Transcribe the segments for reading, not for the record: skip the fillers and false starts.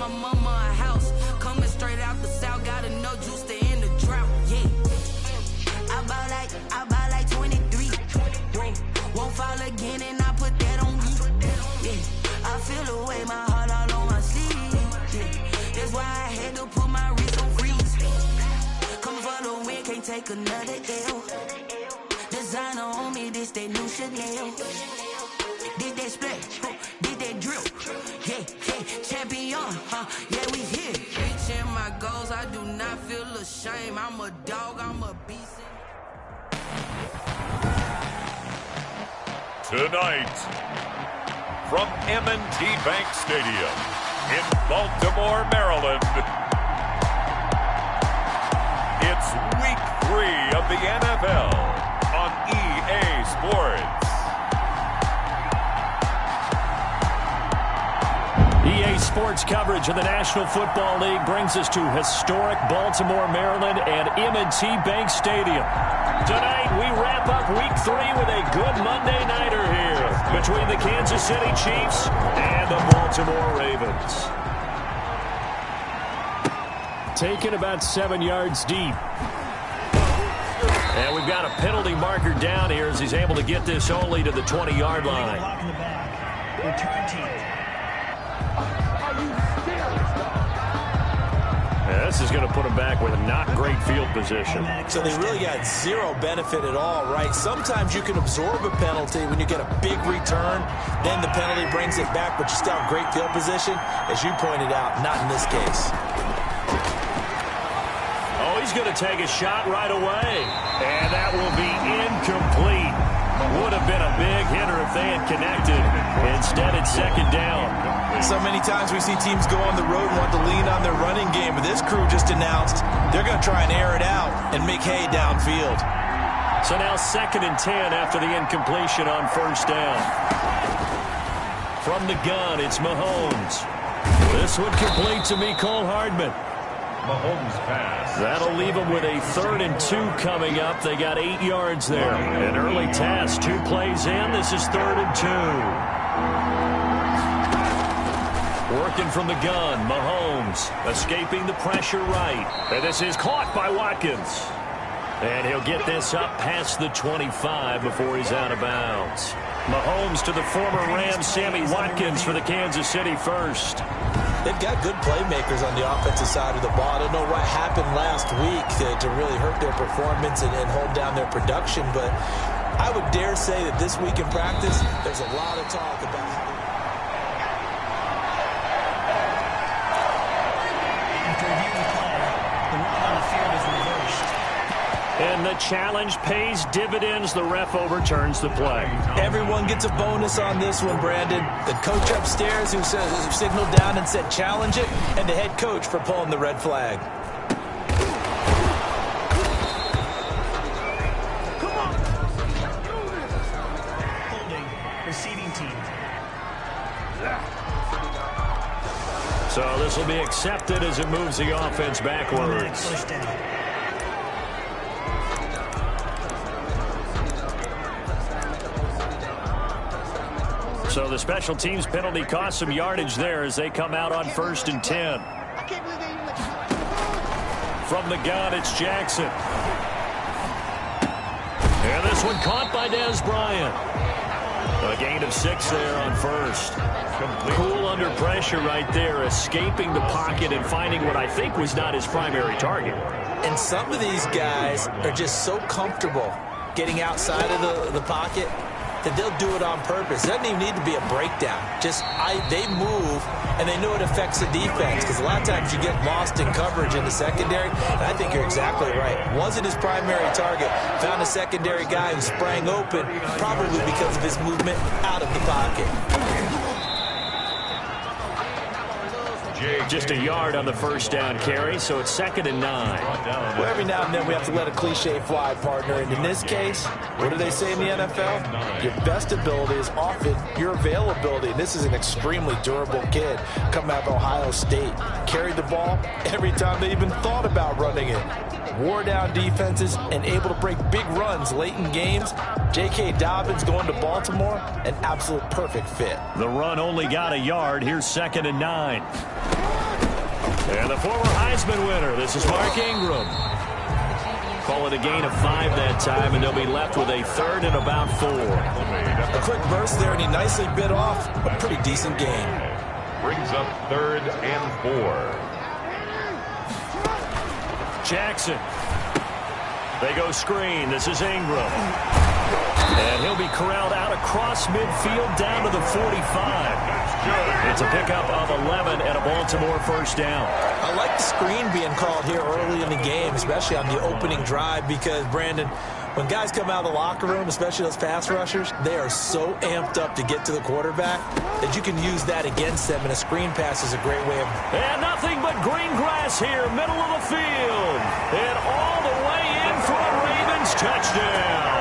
my mama a house. Coming straight out the south, got enough juice to end the drought. Yeah. I buy like 23. Won't fall again and I put that on me. Yeah. I feel the way, my heart all on my sleeve. Yeah. That's why I had to put my wrist on freeze. Coming for the win, can't take another L. Designer on me, this that new Chanel. This that splash, this that drill. Yeah, champion, yeah, we here. Reaching my goals, I do not feel ashamed. I'm a dog, I'm a beast. Tonight, from M&T Bank Stadium in Baltimore, Maryland, it's Week 3 of the NFL on EA Sports. EA Sports coverage of the National Football League brings us to historic Baltimore, Maryland and M&T Bank Stadium. Tonight, we wrap up Week 3 with a good Monday nighter here between the Kansas City Chiefs and the Baltimore Ravens. Taken about 7 yards deep. And we've got a penalty marker down here as he's able to get this only to the 20-yard line. Return team. This is going to put him back with a not great field position. So they really got zero benefit at all, right? Sometimes you can absorb a penalty when you get a big return. Then the penalty brings it back, but you still have great field position. As you pointed out, not in this case. Oh, he's going to take a shot right away. And that will be incomplete. Would have been a big hitter if they had connected. Instead, it's second down. So many times we see teams go on the road and want to lean on their running game. But this crew just announced they're going to try and air it out and make hay downfield. So now 2nd and 10 after the incompletion on first down. From the gun, it's Mahomes. This one complete to Mecole Hardman. Mahomes pass. That'll leave them with a 3rd and 2 coming up. They got 8 yards there. An early test, 2 plays in. This is 3rd and 2. Working from the gun, Mahomes escaping the pressure right. And this is caught by Watkins. And he'll get this up past the 25 before he's out of bounds. Mahomes to the former Rams, Sammy Watkins for the Kansas City first. They've got good playmakers on the offensive side of the ball. I don't know what happened last week to really hurt their performance and hold down their production, but I would dare say that this week in practice, there's a lot of talk about how After reviewing the play, the run on the field is reversed. And the challenge pays dividends. The ref overturns the play. everyone gets a bonus on this one, Brandon. The coach upstairs who signaled down and said challenge it, and the head coach for pulling the red flag. Holding, receiving team. So this will be accepted as it moves the offense backwards. First down. So the special teams penalty cost some yardage there as they come out on 1st and 10. From the gun, it's Jackson. And this one caught by Dez Bryant. A gain of 6 there on first. Cool under pressure right there, escaping the pocket and finding what I think was not his primary target. And some of these guys are just so comfortable getting outside of the pocket that they'll do it on purpose. It doesn't even need to be a breakdown. They move, and they know it affects the defense, because a lot of times you get lost in coverage in the secondary, and I think you're exactly right. Wasn't his primary target. Found a secondary guy who sprang open, probably because of his movement out of the pocket. Just a yard on the first down carry, so it's 2nd and 9. Well, every now and then we have to let a cliche fly, partner. And in this case, what do they say in the NFL? Your best ability is often your availability. And this is an extremely durable kid coming out of Ohio State. Carried the ball every time they even thought about running it. Wore down defenses and able to break big runs late in games. J.K. Dobbins going to Baltimore, an absolute perfect fit. The run only got a yard. Here's 2nd and 9. And the former Heisman winner, this is Mark Ingram. Call it a gain of 5 that time, and they'll be left with a third and about 4. A quick burst there, and he nicely bit off a pretty decent gain. Brings up 3rd and 4. Jackson. They go screen. This is Ingram. And he'll be corralled out across midfield down to the 45. It's a pickup of 11 and a Baltimore first down. I like the screen being called here early in the game, especially on the opening drive, because, Brandon, when guys come out of the locker room, especially those pass rushers, they are so amped up to get to the quarterback that you can use that against them, and a screen pass is a great way of... And nothing but green grass here, middle of the field. And all the way in for a Ravens touchdown.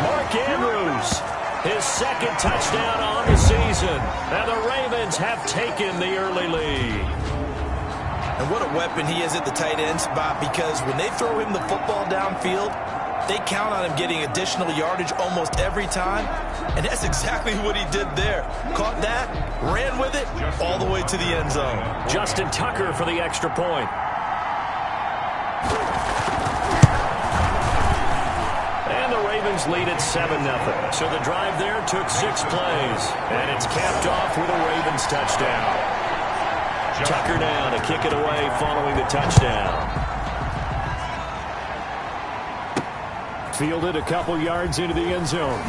Mark Andrews, his second touchdown on the season. And the Ravens have taken the early lead. And what a weapon he is at the tight end spot, because when they throw him the football downfield, they count on him getting additional yardage almost every time. And that's exactly what he did there. Caught that, ran with it, all the way to the end zone. Justin Tucker for the extra point. And the Ravens lead at 7-0. So the drive there took 6 plays. And it's capped off with a Ravens touchdown. Tucker down to kick it away following the touchdown. Fielded a couple yards into the end zone.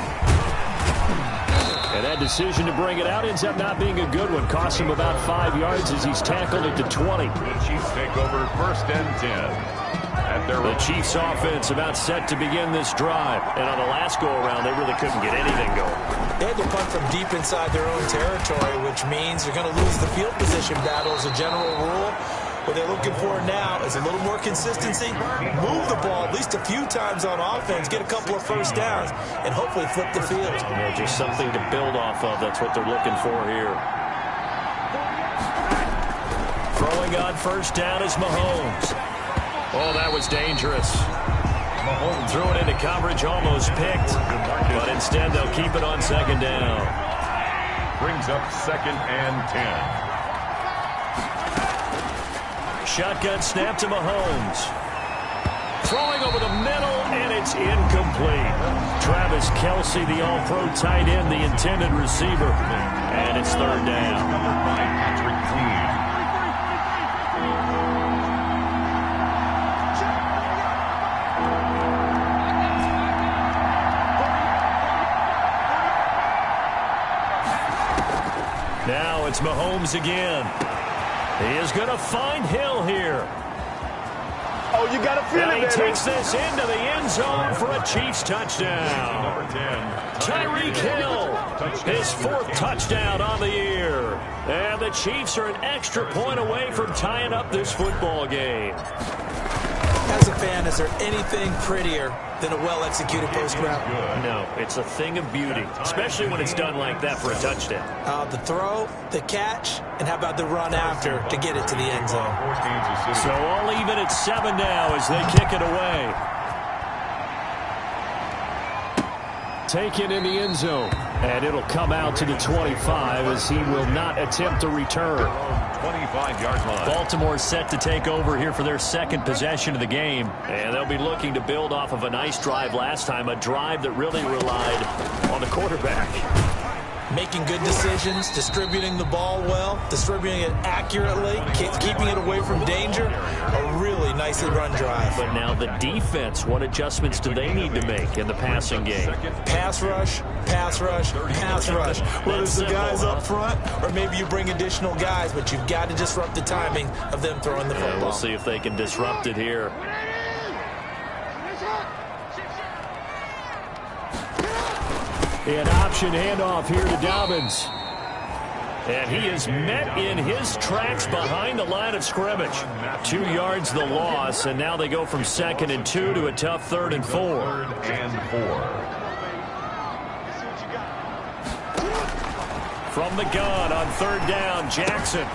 And that decision to bring it out ends up not being a good one. Cost him about 5 yards as he's tackled it to 20. The Chiefs take over 1st and 10. The Chiefs offense about set to begin this drive. And on the last go-around, they really couldn't get anything going. They had to punt from deep inside their own territory, which means they're going to lose the field position battle as a general rule. What they're looking for now is a little more consistency, move the ball at least a few times on offense, get a couple of first downs, and hopefully flip the field. Yeah, just something to build off of. That's what they're looking for here. Throwing on first down is Mahomes. Oh, that was dangerous. Mahomes threw it into coverage, almost picked. But instead, they'll keep it on 2nd down. Brings up 2nd and 10. Shotgun snap to Mahomes. Throwing over the middle, and it's incomplete. Travis Kelce, the all-pro tight end, the intended receiver. And it's 3rd down. Now it's Mahomes again. He is going to find Hill here. Oh, you got to feel it, he takes this into the end zone for a Chiefs touchdown. Number 10. Tyreek Hill, his 4th touchdown on the year. And the Chiefs are an extra point away from tying up this football game. As a fan, is there anything prettier than a well-executed post route? No, it's a thing of beauty, especially when it's done like that for a touchdown. The throw, the catch, and how about the run after to get it to the end zone? So all even at 7 now as they kick it away. Taken in the end zone. And it'll come out to the 25 as he will not attempt to return. 25-yard line. Baltimore set to take over here for their 2nd possession of the game. And they'll be looking to build off of a nice drive last time, a drive that really relied on the quarterback. Making good decisions, distributing the ball well, distributing it accurately, keeping it away from danger. A really nicely run drive. But now the defense, what adjustments do they need to make in the passing game? Pass rush, pass rush, pass rush. Whether it's the guys up front or maybe you bring additional guys, but you've got to disrupt the timing of them throwing the football. We'll see if they can disrupt it here. An option handoff here to Dobbins. And he is met in his tracks behind the line of scrimmage. 2 yards the loss, and now they go from 2nd and 2 to a tough 3rd and 4. 3rd and 4. From the gun on 3rd down, Jackson.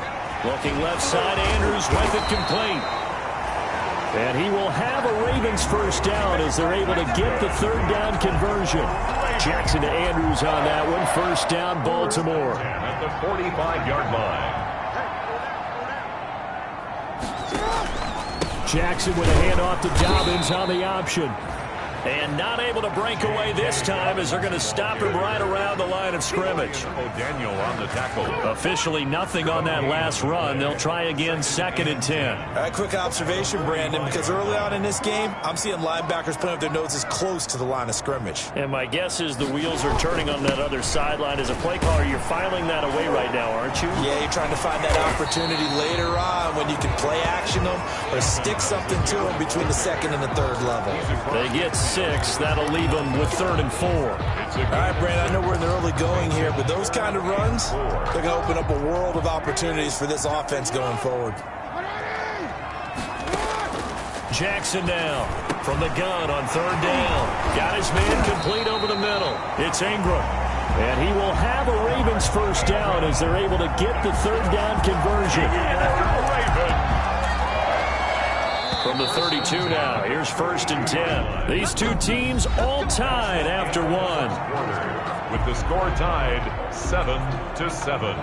Looking left side, Andrews with it complete. And he will have a Ravens first down as they're able to get the 3rd down conversion. Jackson to Andrews on that one. First down, Baltimore. At the 45-yard line. Jackson with a handoff to Dobbins on the option. And not able to break away this time as they're going to stop him right around the line of scrimmage. O'Daniel on the tackle. Officially nothing on that last run. They'll try again 2nd and 10. All right, quick observation, Brandon, because early on in this game, I'm seeing linebackers putting up their noses close to the line of scrimmage. And my guess is the wheels are turning on that other sideline. As a play caller, you're filing that away right now, aren't you? Yeah, you're trying to find that opportunity later on when you can play action them or stick something to them between the 2nd and the 3rd level. They get 6. That'll leave them with 3rd and 4. All right, Brandon, I know we're in the early going here, but those kind of runs, they're going to open up a world of opportunities for this offense going forward. Jackson now from the gun on 3rd down. Got his man complete over the middle. It's Ingram. And he will have a Ravens 1st down as they're able to get the 3rd down conversion. From the 32 now, here's 1st and 10. These two teams all tied after 1. With the score tied 7-7.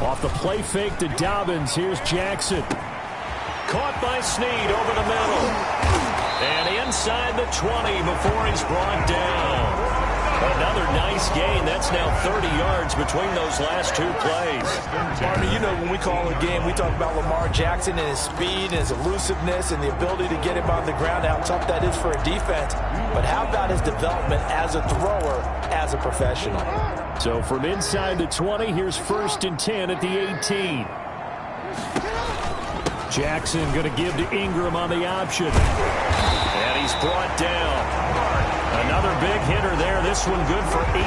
Off the play fake to Dobbins, here's Jackson. Caught by Snead over the middle. And inside the 20 before he's brought down. Another nice gain. That's now 30 yards between those last 2 plays. Marty, you know when we call a game, we talk about Lamar Jackson and his speed and his elusiveness and the ability to get him on the ground, how tough that is for a defense. But how about his development as a thrower, as a professional? So from inside the 20, here's 1st and 10 at the 18. Jackson going to give to Ingram on the option. And he's brought down. Another big hitter there. This one good for 18.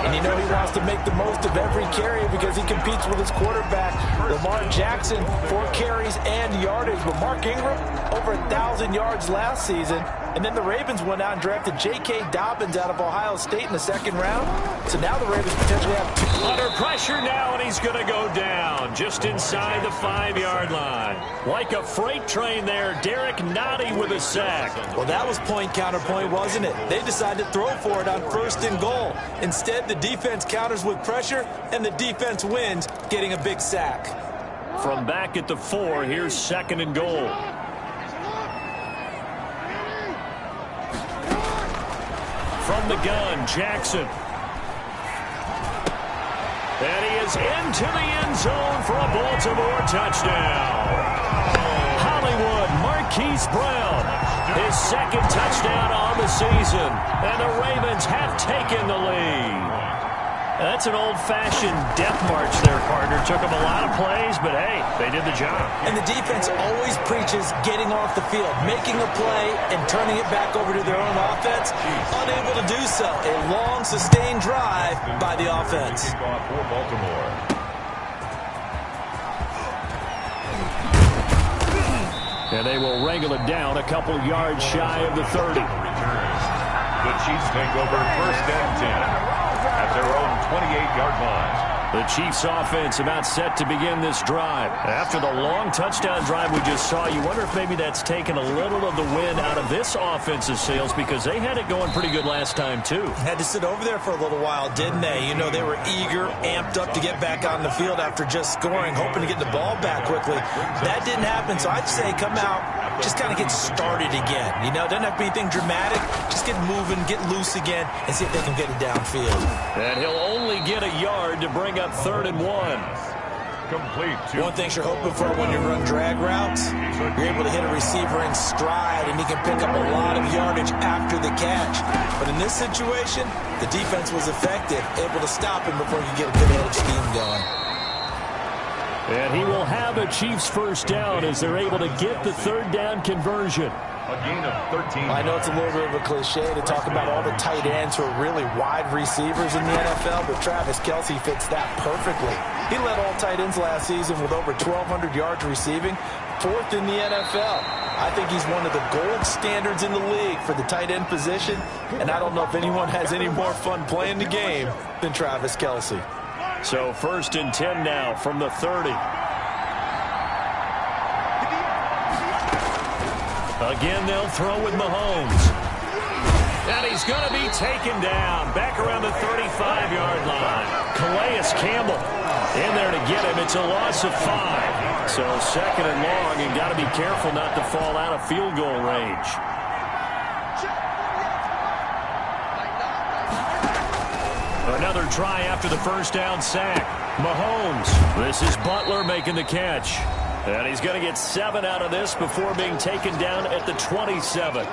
And you know he wants to make the most of every carry because he competes with his quarterback, Lamar Jackson, 4 carries and yardage. But Mark Ingram, over 1,000 yards last season. And then the Ravens went out and drafted J.K. Dobbins out of Ohio State in the 2nd round. So now the Ravens potentially have 2. Under pressure now, and he's going to go down just inside the 5-yard line. Like a freight train there, Derek Nottie with a sack. Well, that was point counterpoint, wasn't it? They decided to throw for it on 1st and goal. Instead, the defense counters with pressure, and the defense wins, getting a big sack. From back at the 4, here's 2nd and goal. From the gun, Jackson. And he is into the end zone for a Baltimore touchdown. Hollywood Marquise Brown, his 2nd touchdown on the season. And the Ravens have taken the lead. That's an old-fashioned death march there, partner. Took them a lot of plays, but hey, they did the job. And the defense always preaches getting off the field, making a play, and turning it back over to their own offense. Unable to do so. A long, sustained drive by the offense. For Baltimore. And they will wrangle it down a couple yards shy of the 30. The Chiefs take over 1st and 10. At their own 28-yard line. The Chiefs offense about set to begin this drive. After the long touchdown drive we just saw, you wonder if maybe that's taken a little of the wind out of this offensive sails because they had it going pretty good last time too. Had to sit over there for a little while, didn't they? You know, they were eager, amped up to get back on the field after just scoring, hoping to get the ball back quickly. That didn't happen, so I'd say come out, just kind of get started again. You know, doesn't have to be anything dramatic. Just get moving, get loose again, and see if they can get it downfield. And he'll only get a yard to bring up 3rd and 1. Complete. One thing you're hoping for when you run drag routes, you're able to hit a receiver in stride, and he can pick up a lot of yardage after the catch. But in this situation, the defense was effective, able to stop him before you get a good edge scheme going. And he will have a Chiefs 1st down as they're able to get the 3rd down conversion. A gain of 13. I know it's a little bit of a cliche to talk about all the tight ends who are really wide receivers in the NFL, but Travis Kelce fits that perfectly. He led all tight ends last season with over 1,200 yards receiving, 4th in the NFL. I think he's one of the gold standards in the league for the tight end position, and I don't know if anyone has any more fun playing the game than Travis Kelce. So 1st and 10 now from the 30. Again, they'll throw with Mahomes. And he's going to be taken down back around the 35-yard line. Calais Campbell in there to get him. It's a loss of 5. So 2nd and long, and got to be careful not to fall out of field goal range. Another try after the 1st down sack. Mahomes. This is Butler making the catch. And he's going to get 7 out of this before being taken down at the 27.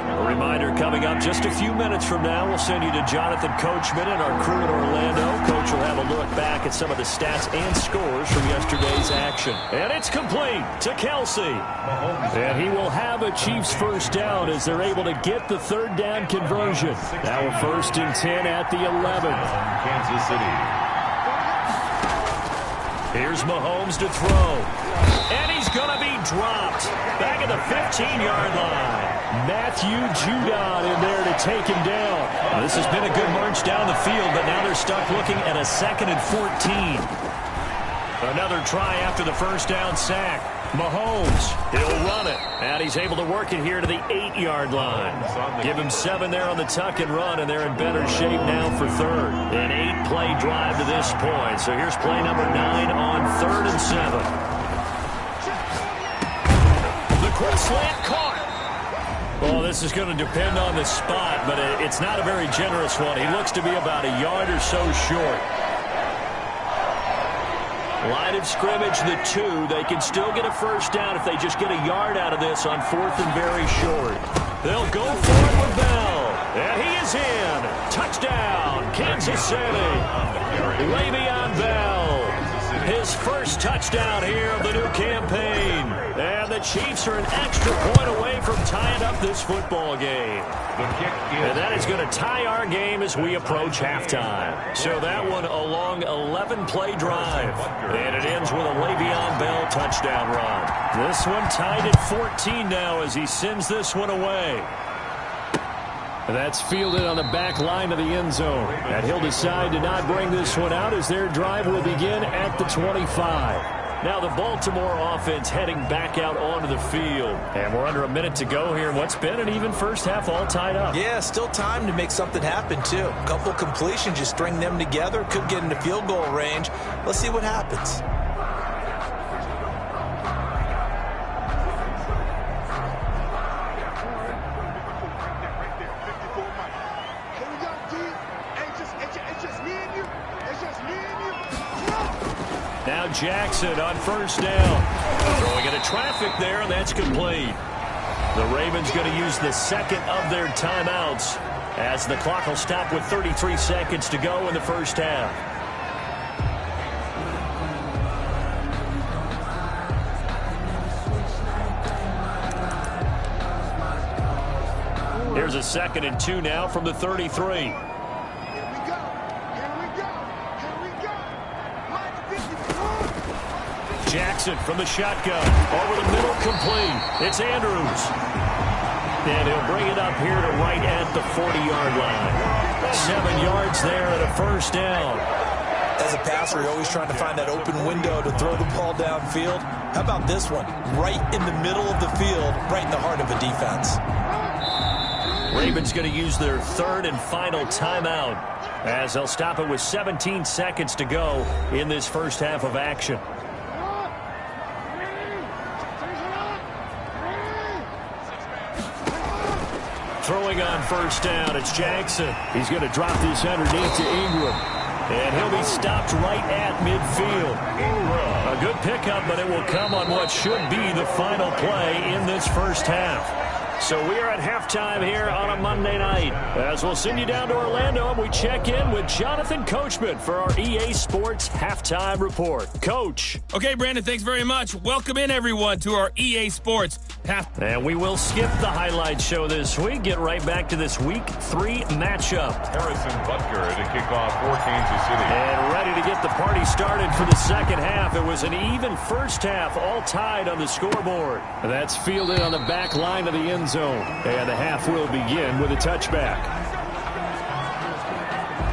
A reminder coming up just a few minutes from now, we'll send you to Jonathan Coachman and our crew in Orlando. Coach will have a look back at some of the stats and scores from yesterday's action. And it's complete to Kelsey. And he will have a Chiefs 1st down as they're able to get the 3rd down conversion. Now a 1st and 10 at the 11. Kansas City. Here's Mahomes to throw. And he's going to be dropped back at the 15-yard line. Matthew Judon in there to take him down. Now, this has been a good march down the field, but now they're stuck looking at a 2nd and 14. Another try after the 1st down sack. Mahomes, he'll run it. And he's able to work it here to the 8-yard line. Give him 7 there on the tuck and run, and they're in better shape now for 3rd. An 8-play drive to this point. So here's play number 9 on 3rd and 7. The quick slant caught. Well, this is going to depend on the spot, but it's not a very generous one. He looks to be about a yard or so short. Line of scrimmage, the 2. They can still get a 1st down if they just get a yard out of this on 4th and very short. They'll go for it with Bell. And he is in. Touchdown, Kansas City. Le'Veon Bell. His 1st touchdown here of the new campaign. And the Chiefs are an extra point away from tying up this football game. And that is going to tie our game as we approach halftime. So that one a long 11-play drive. And it ends with a Le'Veon Bell touchdown run. This one tied at 14 now as he sends this one away. That's fielded on the back line of the end zone. And he'll decide to not bring this one out as their drive will begin at the 25. Now the Baltimore offense heading back out onto the field. And we're under a minute to go here in what's been an even 1st half all tied up. Yeah, still time to make something happen, too. A couple completions, just string them together. Could get into field goal range. Let's see what happens. Now Jackson on 1st down. Throwing into traffic there, and that's complete. The Ravens going to use the 2nd of their timeouts as the clock will stop with 33 seconds to go in the 1st half. Here's a 2nd and 2 now from the 33. Jackson from the shotgun. Over the middle, complete. It's Andrews. And he'll bring it up here to right at the 40-yard line. 7 yards there and a 1st down. As a passer, you're always trying to find that open window to throw the ball downfield. How about this one? Right in the middle of the field, right in the heart of a defense. Ravens going to use their 3rd and final timeout as they'll stop it with 17 seconds to go in this 1st half of action. Throwing on 1st down, it's Jackson. He's going to drop this underneath to Ingram. And he'll be stopped right at midfield. A good pickup, but it will come on what should be the final play in this 1st half. So we are at halftime here on a Monday night. As we'll send you down to Orlando, and we check in with Jonathan Coachman for our EA Sports Halftime Report. Coach. Okay, Brandon, thanks very much. Welcome in, everyone, to our EA Sports And we will skip the highlight show this week. Get right back to this Week 3 matchup. Harrison Butker to kick off for Kansas City. And ready to get the party started for the 2nd half. It was an even 1st half, all tied on the scoreboard. That's fielded on the back line of the end zone. And the half will begin with a touchback.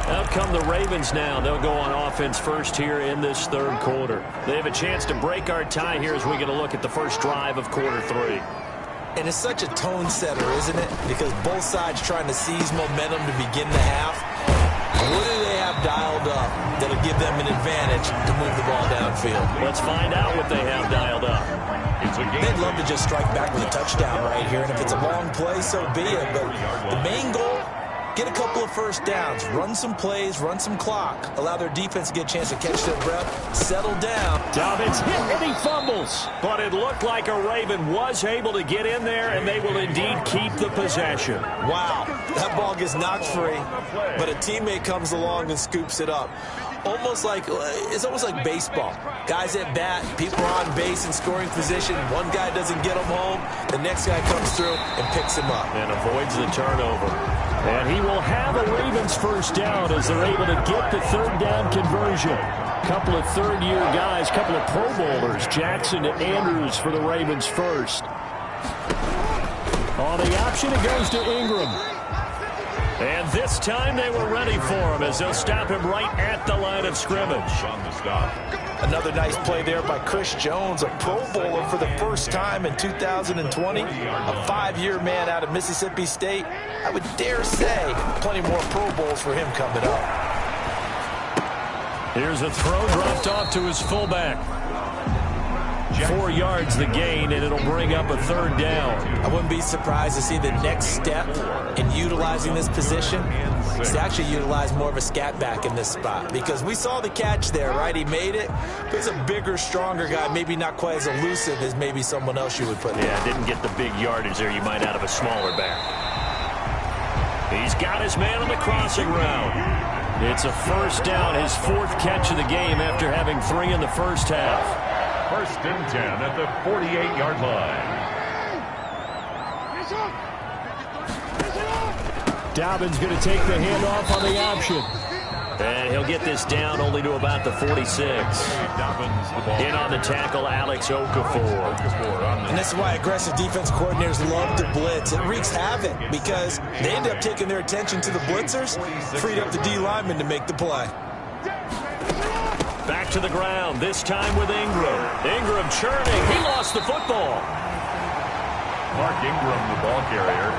Out come the Ravens now. They'll go on offense first here in this third quarter. They have a chance to break our tie here as we get a look at the first drive of quarter 3. And it's such a tone setter, isn't it? Because both sides trying to seize momentum to begin the half. What do they have dialed up that'll give them an advantage to move the ball downfield? Let's find out what they have dialed up. They'd love to just strike back with a touchdown right here, and if it's a long play, so be it. But the main goal, get a couple of first downs, run some plays, run some clock, allow their defense to get a chance to catch their breath, settle down. Dobbins hit and he fumbles, but it looked like a Raven was able to get in there, and they will indeed keep the possession. Wow, that ball gets knocked free, but a teammate comes along and scoops it up. It's almost like baseball. Guys at bat, people are on base in scoring position. One guy doesn't get them home. The next guy comes through and picks him up. And avoids the turnover. And he will have a Ravens first down as they're able to get the third down conversion. Couple of third-year guys, couple of Pro Bowlers. Jackson and Andrews for the Ravens first. On the option, it goes to Ingram. And this time they were ready for him as they'll stop him right at the line of scrimmage. On the stop. Another nice play there by Chris Jones, a Pro Bowler for the first time in 2020. A 5-year man out of Mississippi State. I would dare say plenty more Pro Bowls for him coming up. Here's a throw dropped off to his fullback. 4 yards the gain, and it'll bring up a third down. I wouldn't be surprised to see the next step in utilizing this position is to actually utilize more of a scat back in this spot, because we saw the catch there, right? He made it. But he's a bigger, stronger guy, maybe not quite as elusive as maybe someone else you would put in. Yeah, didn't get the big yardage there you might out of a smaller back. He's got his man on the crossing route. It's a first down, his 4th catch of the game after having 3 in the first half. First and 10 at the 48-yard line. Dobbins going to take the handoff on the option. And he'll get this down only to about the 46. In on the tackle, Alex Okafor. And this is why aggressive defense coordinators love to blitz. It wreaks havoc because they end up taking their attention to the blitzers, freed up the D lineman to make the play. Back to the ground, this time with Ingram. Ingram churning. He lost the football. Mark Ingram, the ball carrier.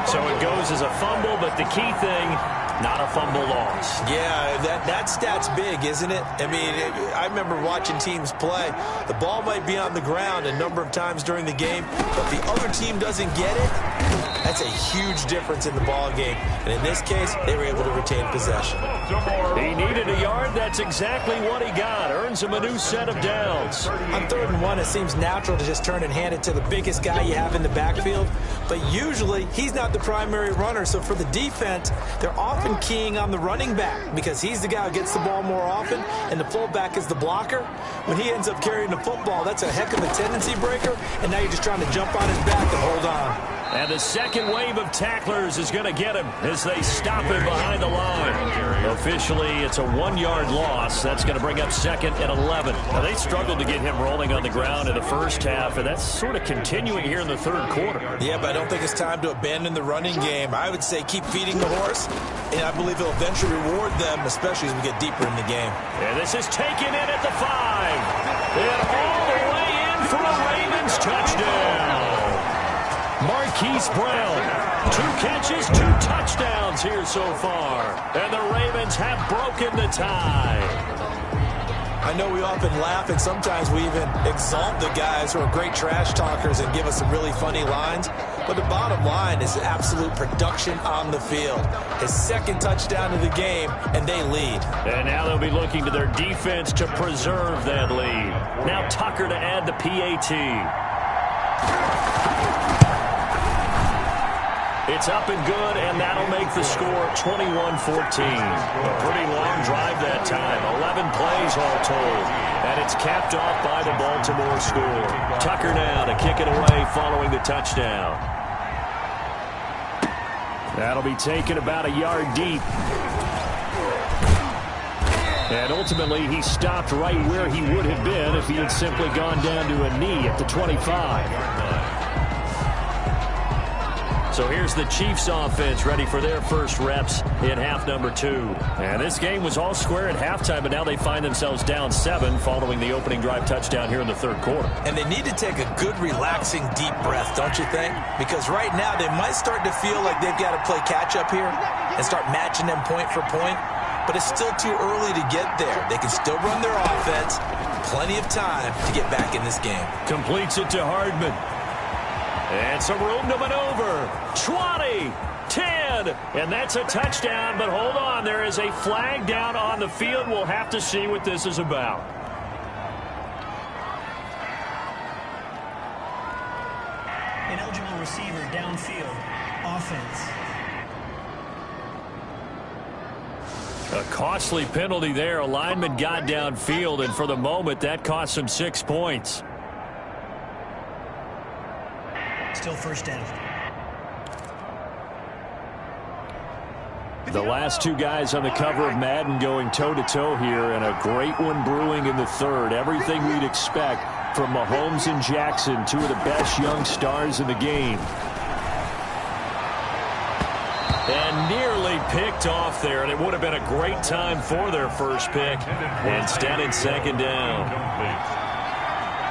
So it goes as a fumble, but the key thing, not a fumble loss. Yeah, that stat's big, isn't it? I mean, I remember watching teams play. The ball might be on the ground a number of times during the game, but the other team doesn't get it. That's a huge difference in the ball game. And in this case, they were able to retain possession. He needed a yard. That's exactly what he got. Earns him a new set of downs. On 3rd and 1, it seems natural to just turn and hand it to the biggest guy you have in the backfield. But usually, he's not the primary runner. So for the defense, they're often keying on the running back because he's the guy who gets the ball more often, and the fullback is the blocker. When he ends up carrying the football, that's a heck of a tendency breaker, and now you're just trying to jump on his back and hold on. And the second wave of tacklers is going to get him as they stop him behind the line. Officially, it's a 1-yard loss. That's going to bring up 2nd and 11. Now, they struggled to get him rolling on the ground in the first half, and that's sort of continuing here in the third quarter. Yeah, but I don't think it's time to abandon the running game. I would say keep feeding the horse, and I believe it'll eventually reward them, especially as we get deeper in the game. And this is taken in at the 5. And all the way in for a Ravens touchdown. Marquise Brown, 2 catches, 2 touchdowns here so far. And the Ravens have broken the tie. I know we often laugh, and sometimes we even exalt the guys who are great trash talkers and give us some really funny lines. But the bottom line is absolute production on the field. His 2nd touchdown of the game, and they lead. And now they'll be looking to their defense to preserve that lead. Now Tucker to add the PAT. It's up and good, and that'll make the score 21-14. A pretty long drive that time, 11 plays all told. And it's capped off by the Baltimore score. Tucker now to kick it away following the touchdown. That'll be taken about a yard deep. And ultimately, he stopped right where he would have been if he had simply gone down to a knee at the 25. So here's the Chiefs offense ready for their first reps in half number 2. And this game was all square at halftime, but now they find themselves down 7 following the opening drive touchdown here in the third quarter. And they need to take a good, relaxing, deep breath, don't you think? Because right now they might start to feel like they've got to play catch-up here and start matching them point for point. But it's still too early to get there. They can still run their offense. Plenty of time to get back in this game. Completes it to Hardman. And some room to maneuver. 20, 10, and that's a touchdown. But hold on, there is a flag down on the field. We'll have to see what this is about. Ineligible receiver downfield. Offense. A costly penalty there. A lineman got downfield, and for the moment, that cost him 6 points. Still first down. The last 2 guys on the cover of Madden going toe-to-toe here, and a great one brewing in the third. Everything we'd expect from Mahomes and Jackson, 2 of the best young stars in the game. And nearly picked off there, and it would have been a great time for their first pick. Instead, it's second down.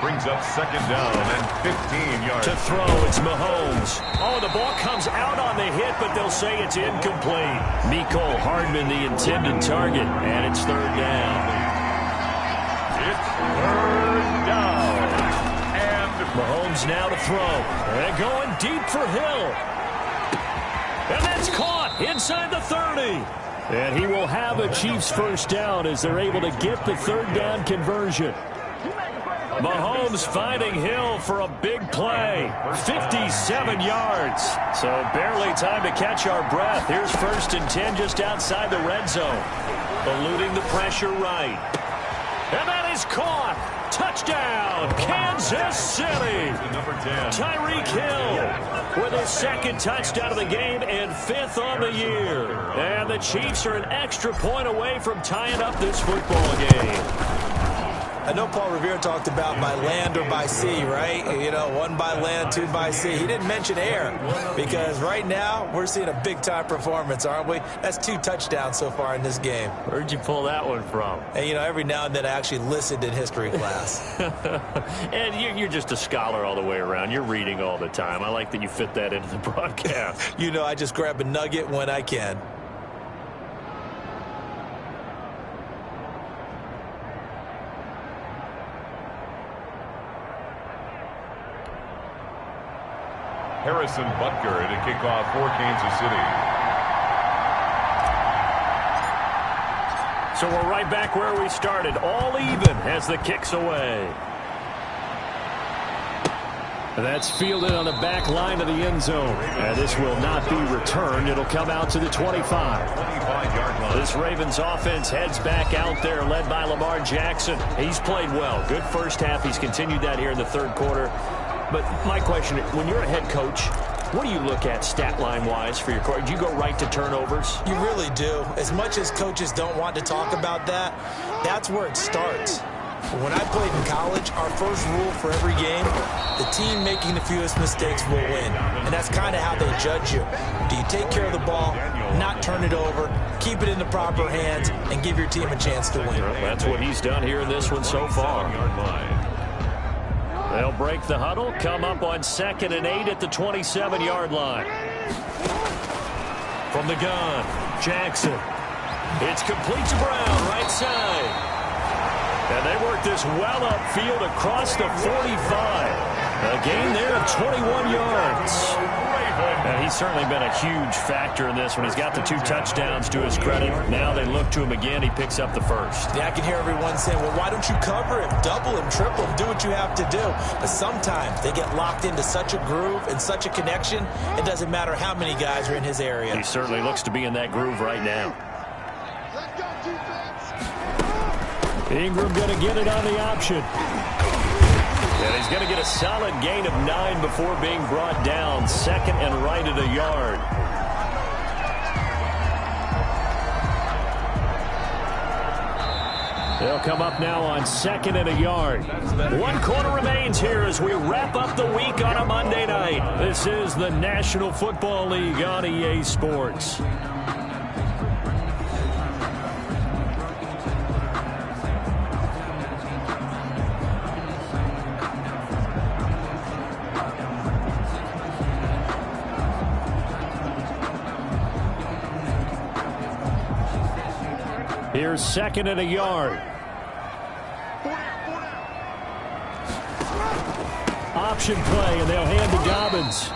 Brings up second down and 15 yards. To throw, it's Mahomes. Oh, the ball comes out on the hit, but they'll say it's incomplete. Mecole Hardman, the intended target, and it's third down. It's third down. And Mahomes now to throw. And going deep for Hill. And that's caught inside the 30. And he will have a Chiefs first down as they're able to get the third down conversion. Mahomes finding Hill for a big play. 57 yards. So barely time to catch our breath. Here's first and 10 just outside the red zone. Eluding the pressure right. And that is caught. Touchdown, Kansas City. number 10. Tyreek Hill with his second touchdown of the game and 5th on the year. And the Chiefs are an extra point away from tying up this football game. I know Paul Revere talked about by land or by sea, right? You know, 1 by land, 2 by sea. He didn't mention air because right now we're seeing a big-time performance, aren't we? That's 2 touchdowns so far in this game. Where'd you pull that one from? And, you know, every now and then I actually listened in history class. And you're just a scholar all the way around. You're reading all the time. I like that you fit that into the broadcast. You know, I just grab a nugget when I can. Harrison Butker at a kickoff for Kansas City. So we're right back where we started, all even as the kick's away. That's fielded on the back line of the end zone. And this will not be returned. It'll come out to the 25. 25-yard line. This Ravens offense heads back out there, led by Lamar Jackson. He's played well. Good first half. He's continued that here in the third quarter. But my question, when you're a head coach, what do you look at stat line-wise for your court? Do you go right to turnovers? You really do. As much as coaches don't want to talk about that, that's where it starts. When I played in college, our first rule for every game, the team making the fewest mistakes will win. And that's kind of how they judge you. Do you take care of the ball, not turn it over, keep it in the proper hands, and give your team a chance to win? Well, that's what he's done here in this one so far. They'll break the huddle, come up on 2nd and 8 at the 27-yard line. From the gun, Jackson. It's complete to Brown, right side. And they work this well upfield across the 45. A gain there of 21 yards. And he's certainly been a huge factor in this one. He's got the 2 touchdowns to his credit. Now they look to him again. He picks up the first. Yeah, I can hear everyone saying, well, why don't you cover him, double him, triple him, do what you have to do. But sometimes they get locked into such a groove and such a connection, it doesn't matter how many guys are in his area. He certainly looks to be in that groove right now. Ingram going to get it on the option. And he's going to get a solid gain of 9 before being brought down. 2nd and right at a yard. They'll come up now on 2nd and a yard. 1 quarter remains here as we wrap up the week on a Monday night. This is the National Football League on EA Sports. Here's 2nd and a yard. Option play, and they'll hand to Dobbins.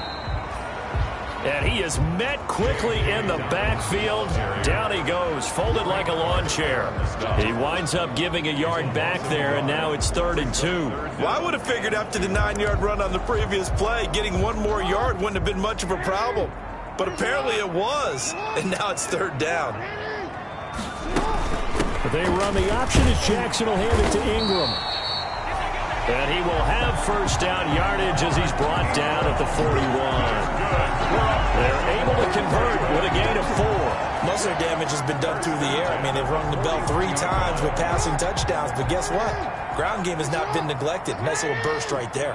And he is met quickly in the backfield. Down he goes, folded like a lawn chair. He winds up giving a yard back there, and now it's 3rd and 2. Well, I would have figured after the 9-yard run on the previous play, getting 1 more yard wouldn't have been much of a problem. But apparently it was, and now it's 3rd down. They run the option as Jackson will hand it to Ingram. And he will have 1st down yardage as he's brought down at the 41. They're able to convert with a gain of 4. Most of their damage has been done through the air. I mean, they've rung the bell 3 times with passing touchdowns. But guess what? Ground game has not been neglected. Nice little burst right there.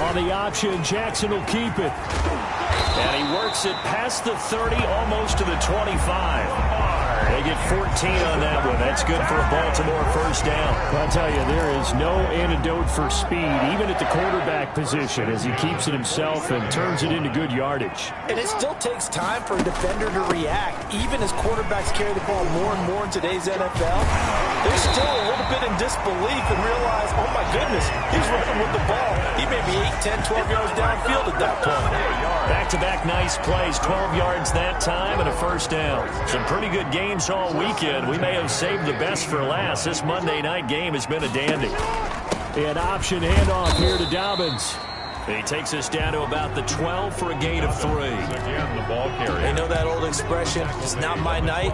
On the option, Jackson will keep it. And he works it past the 30, almost to the 25. They get 14 on that one. That's good for a Baltimore 1st down. I'll tell you, there is no antidote for speed, even at the quarterback position, as he keeps it himself and turns it into good yardage. And it still takes time for a defender to react. Even as quarterbacks carry the ball more and more in today's NFL, they're still a little bit in disbelief and realize, oh my goodness, he's running with the ball. He may be 8, 10, 12 yards downfield at that point. Back-to-back nice plays, 12 yards that time and a 1st down. Some pretty good games all weekend. We may have saved the best for last. This Monday night game has been a dandy. An option handoff here to Dobbins. He takes us down to about the 12 for a gain of 3. Again, the ball carrier. They know that old expression, it's not my night.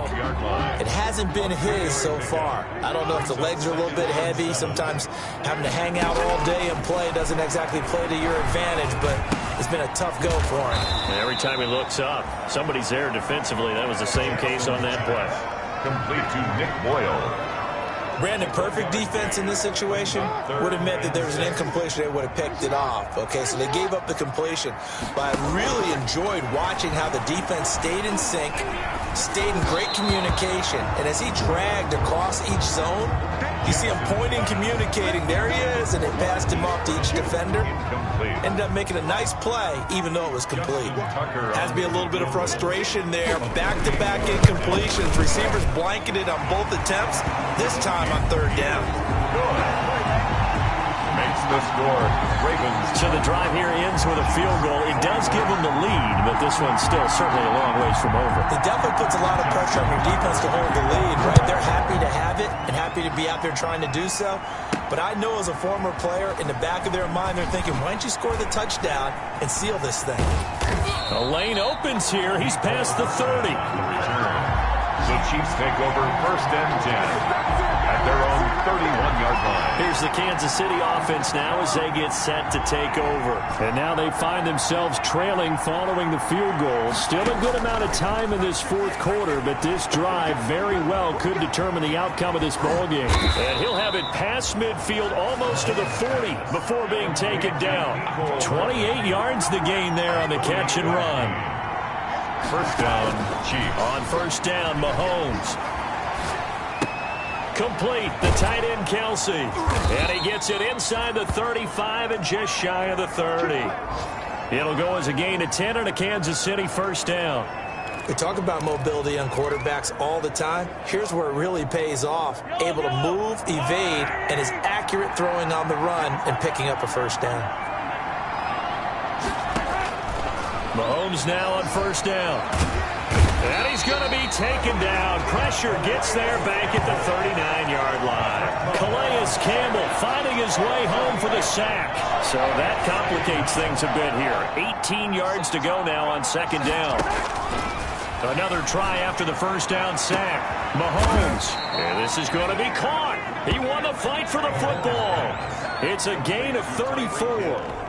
It hasn't been his so far. I don't know if the legs are a little bit heavy. Sometimes having to hang out all day and play doesn't exactly play to your advantage, but it's been a tough go for him. And every time he looks up, somebody's there defensively. That was the same case on that play. Complete to Nick Boyle. Brandon, perfect defense in this situation would have meant that there was an incompletion. They would have picked it off. Okay, so they gave up the completion. But I really enjoyed watching how the defense stayed in sync, stayed in great communication. And as he dragged across each zone, you see him pointing, communicating. There he is, and it passed him off to each defender. Ended up making a nice play, even though it was complete. Has to be a little bit of frustration there. Back-to-back incompletions. Receivers blanketed on both attempts. This time on 3rd down. Makes the score. Ravens. So the drive here ends with a field goal. It does give them the lead, but this one's still certainly a long ways from over. It definitely puts a lot of pressure on your defense to hold the lead, right? They're happy to have it and happy to be out there trying to do so. But I know as a former player, in the back of their mind, they're thinking, why don't you score the touchdown and seal this thing? The lane opens here. He's past the 30. The Chiefs take over 1st and 10 at their own 31-yard line. Here's the Kansas City offense now as they get set to take over. And now they find themselves trailing following the field goal. Still a good amount of time in this 4th quarter, but this drive very well could determine the outcome of this ballgame. And he'll have it past midfield almost to the 40 before being taken down. 28 yards the gain there on the catch and run. 1st down, Chiefs. On 1st down, Mahomes. Complete, the tight end, Kelsey. And he gets it inside the 35 and just shy of the 30. It'll go as a gain of 10 and a Kansas City 1st down. We talk about mobility on quarterbacks all the time. Here's where it really pays off. Able to move, evade, and is accurate throwing on the run and picking up a 1st down. Mahomes now on 1st down. And he's going to be taken down. Pressure gets there back at the 39-yard line. Calais Campbell finding his way home for the sack. So that complicates things a bit here. 18 yards to go now on 2nd down. Another try after the 1st down sack. Mahomes. And this is going to be caught. He won the fight for the football. It's a gain of 34.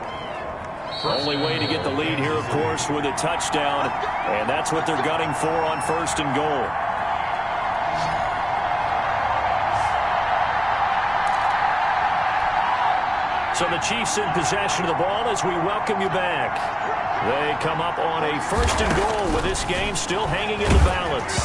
Only way to get the lead here, of course, with a touchdown. And that's what they're gunning for on 1st and goal. So the Chiefs in possession of the ball as we welcome you back. They come up on a 1st and goal with this game still hanging in the balance.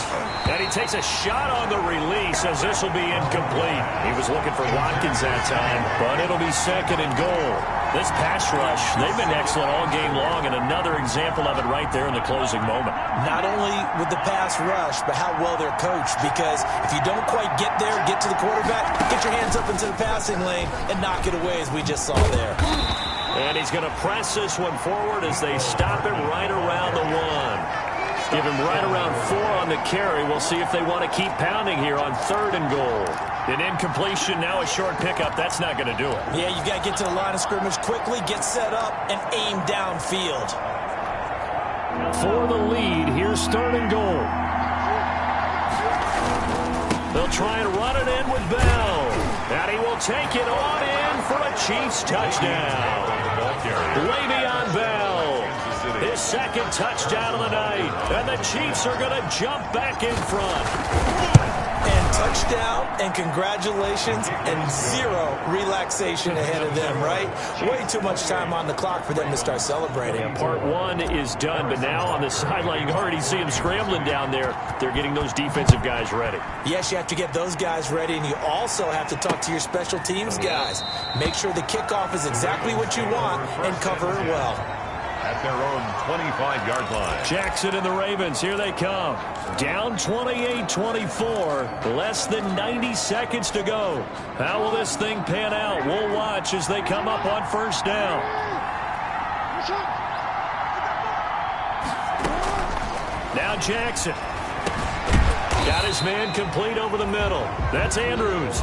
And he takes a shot on the release as this will be incomplete. He was looking for Watkins that time, but it'll be 2nd and goal. This pass rush, they've been excellent all game long, and another example of it right there in the closing moment. Not only with the pass rush, but how well they're coached, because if you don't quite get there, get to the quarterback, get your hands up into the passing lane and knock it away as we just saw there. And he's going to press this one forward as they stop it right around the 1. Give him right around 4 on the carry. We'll see if they want to keep pounding here on 3rd and goal. An incompletion, now a short pickup. That's not going to do it. Yeah, you got to get to the line of scrimmage quickly, get set up, and aim downfield. For the lead, here's 3rd and goal. They'll try and run it in with Bell. And he will take it on in for a Chiefs touchdown. Le'Veon Bell, his 2nd touchdown of the night. And the Chiefs are going to jump back in front. And touchdown, and congratulations, and 0 relaxation ahead of them, right? Way too much time on the clock for them to start celebrating. And part 1 is done, but now on the sideline, you can already see them scrambling down there. They're getting those defensive guys ready. Yes, you have to get those guys ready, and you also have to talk to your special teams guys. Make sure the kickoff is exactly what you want and cover it well. At their own 25-yard line. Jackson and the Ravens, here they come. Down 28-24, less than 90 seconds to go. How will this thing pan out? We'll watch as they come up on 1st down. Now Jackson. Got his man complete over the middle. That's Andrews.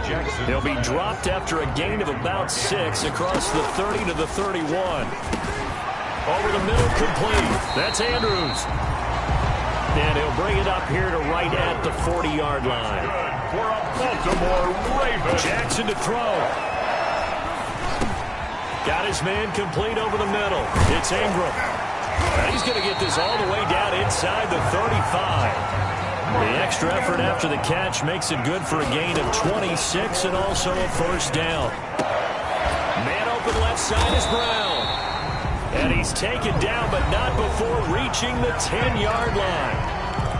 Jackson. He'll be dropped after a gain of about 6 across the 30 to the 31. Over the middle, complete. That's Andrews. And he'll bring it up here to right at the 40-yard line. For a Baltimore Ravens. Jackson to throw. Got his man complete over the middle. It's Ingram. And he's going to get this all the way down inside the 35. The extra effort after the catch makes it good for a gain of 26 and also a 1st down. Man open left side is Brown. And he's taken down, but not before reaching the 10-yard line.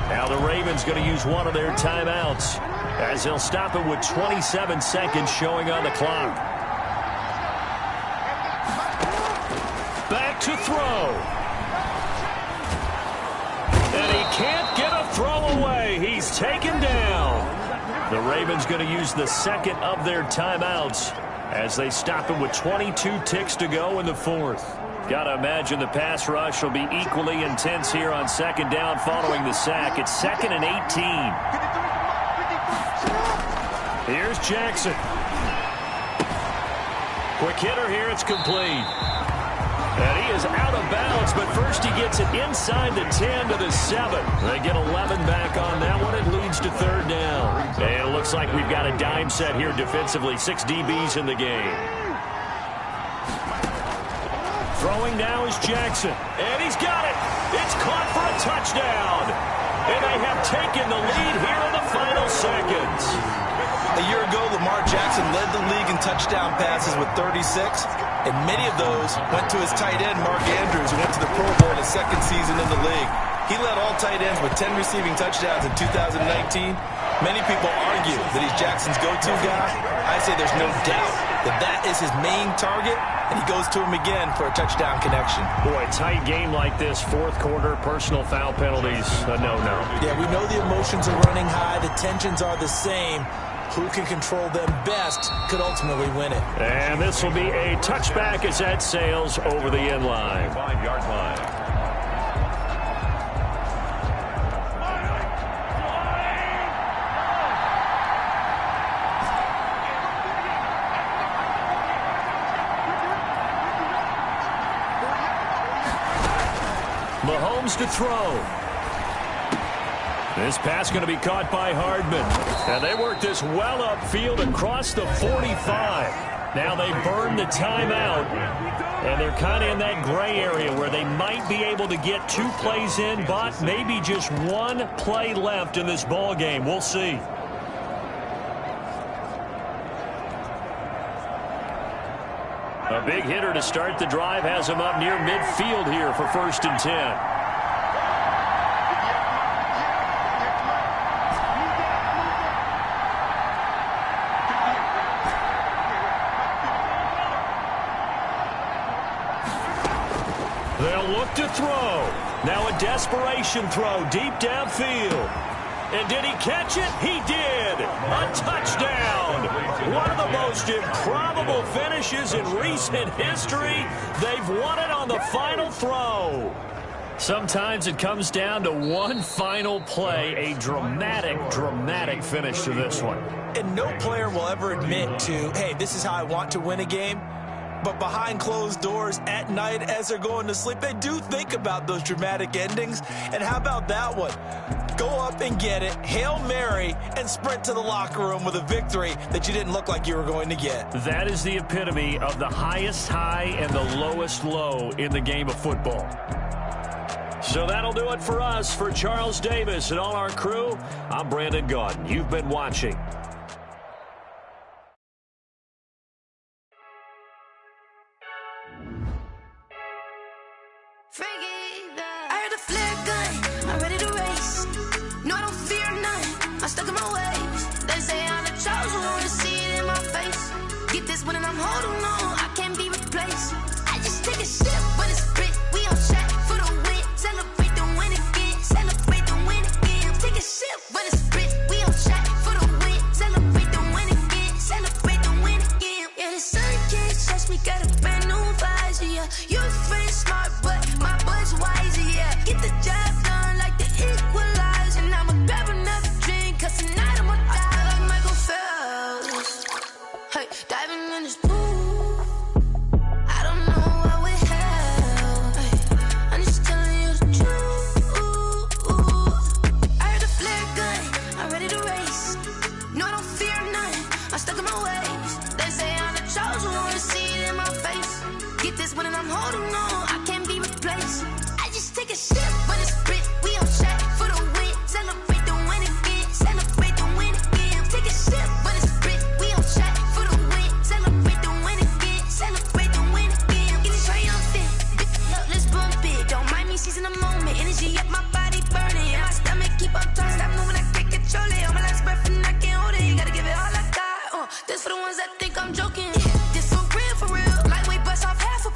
Now the Ravens going to use one of their timeouts as they'll stop it with 27 seconds showing on the clock. Back to throw. And he can't get a throw away. He's taken down. The Ravens going to use the 2nd of their timeouts as they stop it with 22 ticks to go in the 4th. Got to imagine the pass rush will be equally intense here on 2nd down following the sack. It's 2nd and 18. Here's Jackson. Quick hitter here. It's complete. And he is out of bounds, but first he gets it inside the 10 to the 7. They get 11 back on that one. It leads to 3rd down. And it looks like we've got a dime set here defensively. 6 DBs in the game. Throwing now is Jackson. And he's got it. It's caught for a touchdown. And they have taken the lead here in the final seconds. A year ago, Lamar Jackson led the league in touchdown passes with 36. And many of those went to his tight end, Mark Andrews, who went to the Pro Bowl in his 2nd season in the league. He led all tight ends with 10 receiving touchdowns in 2019. Many people argue that he's Jackson's go-to guy. I say there's no doubt that that is his main target, and he goes to him again for a touchdown connection. Boy, a tight game like this, 4th quarter, personal foul penalties, a no-no. Yeah, we know the emotions are running high, the tensions are the same. Who can control them best could ultimately win it. And this will be a touchback as that sails over the end line. 5-yard line. Mahomes to throw. This pass going to be caught by Hardman. And they work this well upfield across the 45. Now they burn the timeout. And they're kind of in that gray area where they might be able to get 2 plays in, but maybe just 1 play left in this ball game. We'll see. A big hitter to start the drive has him up near midfield here for 1st and 10. They'll look to throw. Now a desperation throw deep downfield. And did he catch it? He did. A touchdown. One of the most improbable finishes in recent history. They've won it on the final throw. Sometimes it comes down to one final play, a dramatic finish to this one. And no player will ever admit to, hey, this is how I want to win a game. But behind closed doors at night as they're going to sleep, they do think about those dramatic endings. And how about that one? Go up and get it, Hail Mary, and sprint to the locker room with a victory that you didn't look like you were going to get. That is the epitome of the highest high and the lowest low in the game of football. So that'll do it for us. For Charles Davis and all our crew, I'm Brandon Gaudin. You've been watching I heard a flare gun, I'm ready to race. No, I don't fear none, I'm stuck in my ways. They say I'm the chosen one, to see it in my face. Get this one and I'm holding on, I can't be replaced. I just take a sip, but it's spit, we on track for the win. Celebrate the win again, celebrate the win again. Take a sip, but it's spit, we on track for the win. Celebrate the win again, celebrate the win again. Yeah, the sun can't touch me, got a brand new visor, yeah. You friend smart, but my bud's wiser, yeah. Get the job done like the equalizer. And I'ma grab another drink, cause tonight I'ma die like Michael Phelps. Hey, diving in this pool, I don't know what would help. Hey, I'm just telling you the truth. I heard a flare gun, I'm ready to race. No, I don't fear none, I'm stuck in my ways. They say I'm the chosen one, to see it in my face. Get this one and I'm holding on, I can't be replaced. I just take a sip, but it's spit, we on track for the win. Celebrate the win again, celebrate the win again. Take a sip, but it's spit, we on track for the win. Celebrate the win again, celebrate the win again. Get it triumphant, look, let's bump it. Don't mind me seizing the moment, energy up my body burning. And my stomach keep on turning, stop moving, I can't control it. On my last breath and I can't hold it, you gotta give it all I got. This for the ones that think I'm joking. This for real. Lightweight bust off half a.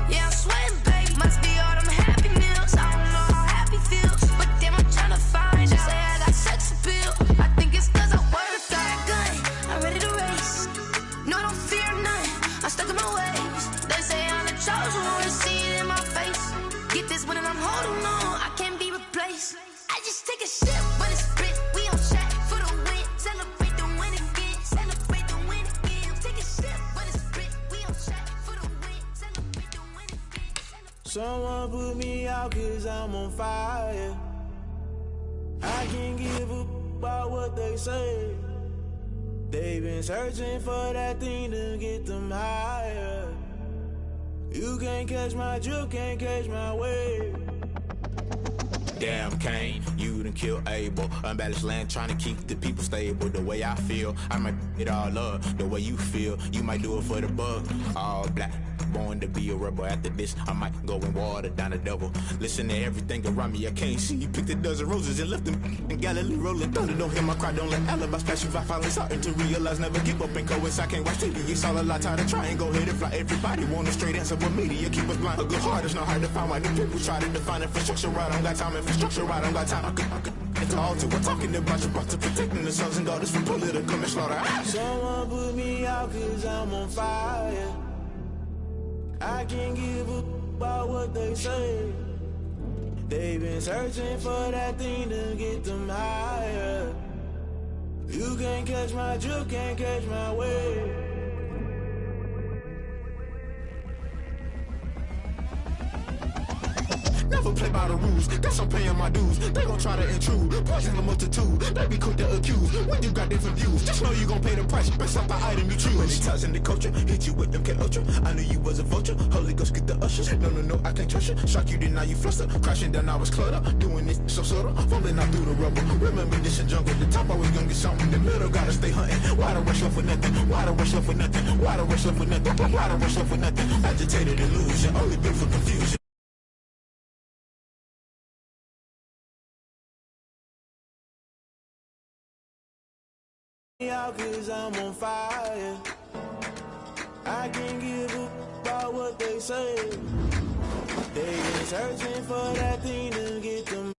Yeah, I'm sweating, baby. Must be all them happy meals. I don't know how happy feels, but damn, I'm tryna find you. Say I got sex appeal. I think it's cause I work. Got a gun, I'm ready to race. No, I don't fear none, I'm stuck in my ways. They say I'm the chosen one, to see it in my face. Get this one and I'm holding on, I can't be replaced. I just take a sip, but it's spit, we on track for the win. Celebrate the win again, celebrate the win again. Take a sip, but it's spit, we on track for the win. Celebrate the win again. Someone put me out cause I'm on fire. I can't give a about what they say. They've been searching for that thing to get them higher. You can't catch my drift, can't catch my wave. Damn, Kane, you done killed Abel. Unbalanced land, trying to keep the people stable. The way I feel, I might it all up. The way you feel, you might do it for the bug. All black, born to be a rebel. After this, I might go and water down the devil. Listen to everything around me, I can't see. You picked a dozen roses and left them in Galilee rolling thunder. Don't hear my cry, don't let alibis pass you by. Finally starting to realize, never give up and coincide. Can't watch TV, it's all a lot. Tired of trying, go ahead and fly. Everybody want a straight answer, but media keep us blind. A good heart is not hard to find. Why do people try to define infrastructure right? I don't got time, infrastructure right, I don't got time. I could it's all to. We're talking about you, about to protecting the sons and daughters from political and slaughter. Someone put me out cause I'm on fire. I can't give a about what they say. They've been searching for that thing to get them higher. You can't catch my drift, can't catch my wave. Never never play by the rules. Guess I'm paying my dues. They gon' try to intrude. Poison the multitude. They be quick to accuse. When you got different views, just know you gon' pay the price based off the item you choose. Many times in the culture, hit you with them K Ultra. I knew you was a vulture. Holy Ghost get the ushers. No, I can't trust you. Shock you, then now you fluster. Crashing down, I was cluttered. Doing this so subtle. Falling out through the rubble. Remember this in jungle. The top I was gonna get something. The middle gotta stay hunting. Why the rush up for nothing? Why the rush up for nothing? Why the rush up for nothing? Why the rush up for nothing? Agitated illusion. Only built for confusion. Out 'cause I'm on fire. I can't give up about what they say. They been searching for that thing to get them